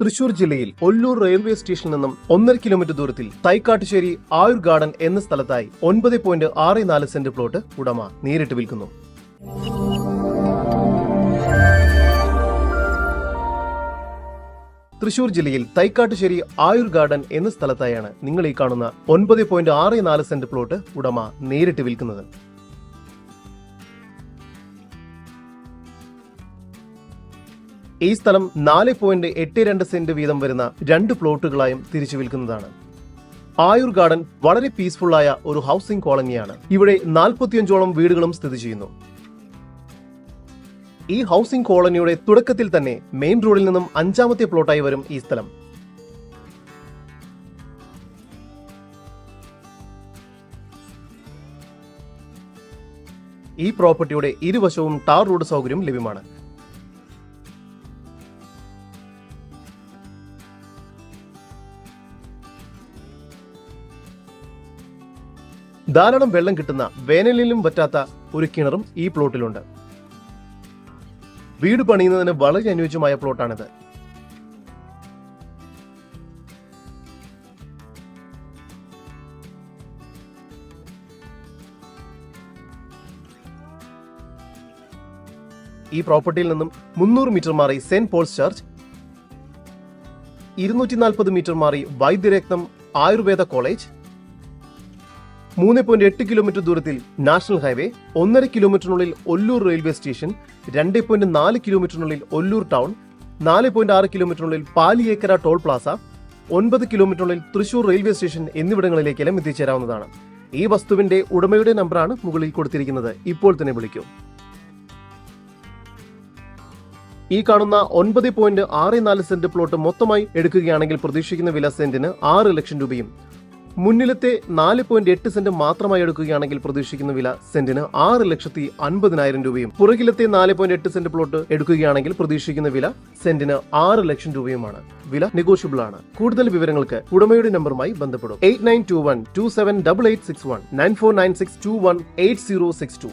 തൃശൂർ ജില്ലയിൽ ഒല്ലൂർ റെയിൽവേ സ്റ്റേഷനിൽ നിന്നും 1.5 കിലോമീറ്റർ ദൂരത്തിൽ തൈക്കാട്ടുശ്ശേരി ആയുർ ഗാർഡൻ എന്ന സ്ഥലത്തായി 9.64 സെന്റ് പ്ലോട്ട് ഉടമ നേരിട്ട് വിൽക്കുന്നു. തൃശൂർ ജില്ലയിൽ തൈക്കാട്ടുശ്ശേരി ആയുർ ഗാർഡൻ എന്ന സ്ഥലത്തായാണ് നിങ്ങൾ ഈ കാണുന്ന 9.64 സെന്റ് പ്ലോട്ട് ഉടമ നേരിട്ട് വിൽക്കുന്നത്. ഈ സ്ഥലം 4.82 സെന്റ് വീതം വരുന്ന 2 പ്ലോട്ടുകളായും തിരിച്ചു വിൽക്കുന്നതാണ്. ആയുർ ഗാർഡൻ വളരെ പീസ്ഫുള്ളായ ഒരു ഹൗസിംഗ് കോളനിയാണ്. ഇവിടെ 45ഓളം വീടുകളും സ്ഥിതി ചെയ്യുന്നു. ഈ ഹൗസിംഗ് കോളനിയുടെ തുടക്കത്തിൽ തന്നെ മെയിൻ റോഡിൽ നിന്നും 5ാമത്തെ പ്ലോട്ടായി വരും ഈ സ്ഥലം. ഈ പ്രോപ്പർട്ടിയുടെ ഇരുവശവും ടാർ റോഡ് സൗകര്യം ലഭ്യമാണ്. ധാരാളം വെള്ളം കിട്ടുന്ന, വേനലിലും പറ്റാത്ത ഒരു കിണറും ഈ പ്ലോട്ടിലുണ്ട്. വീട് പണിയുന്നതിന് വളരെ അനുയോജ്യമായ പ്ലോട്ടാണിത്. ഈ പ്രോപ്പർട്ടിയിൽ നിന്നും 300 മീറ്റർ മാറി സെന്റ് പോൾസ് ചർച്ച്, 240 മീറ്റർ മാറി വൈദ്യരത്നം ആയുർവേദ കോളേജ്, 3.8 കിലോമീറ്റർ ദൂരത്തിൽ നാഷണൽ ഹൈവേ, 1.5 കിലോമീറ്ററിനുള്ളിൽ ഒല്ലൂർ റെയിൽവേ സ്റ്റേഷൻ, 2.4 കിലോമീറ്ററിനുള്ളിൽ ഒല്ലൂർ ടൗൺ, 4.6 കിലോമീറ്ററിനുള്ളിൽ പാലിയേക്കര ടോൾ പ്ലാസ, 9 കിലോമീറ്ററിനുള്ളിൽ തൃശൂർ റെയിൽവേ സ്റ്റേഷൻ എന്നിവിടങ്ങളിലേക്കെല്ലാം എത്തിച്ചേരാവുന്നതാണ്. ഈ വസ്തുവിന്റെ ഉടമയുടെ നമ്പറാണ് മുകളിൽ കൊടുത്തിരിക്കുന്നത്. ഇപ്പോൾ തന്നെ വിളിക്കൂ. ഈ കാണുന്ന 9.64 സെന്റ് പ്ലോട്ട് മൊത്തമായി എടുക്കുകയാണെങ്കിൽ പ്രതീക്ഷിക്കുന്ന വില സെന്റിന് 6 ലക്ഷം രൂപയും, മുന്നിലത്തെ 4.8 സെന്റ് മാത്രമായി എടുക്കുകയാണെങ്കിൽ പ്രതീക്ഷിക്കുന്ന വില സെന്റിന് 6,50,000 രൂപയും, പുറകിലത്തെ 4.8 സെന്റ് പ്ലോട്ട് എടുക്കുകയാണെങ്കിൽ പ്രതീക്ഷിക്കുന്ന വില സെന്റിന് 6 ലക്ഷം രൂപയുമാണ്. വില നെഗോഷ്യബിൾ ആണ്. കൂടുതൽ വിവരങ്ങൾക്ക് ഉടമയുടെ നമ്പറുമായി ബന്ധപ്പെടും. 8921278861 9496218062.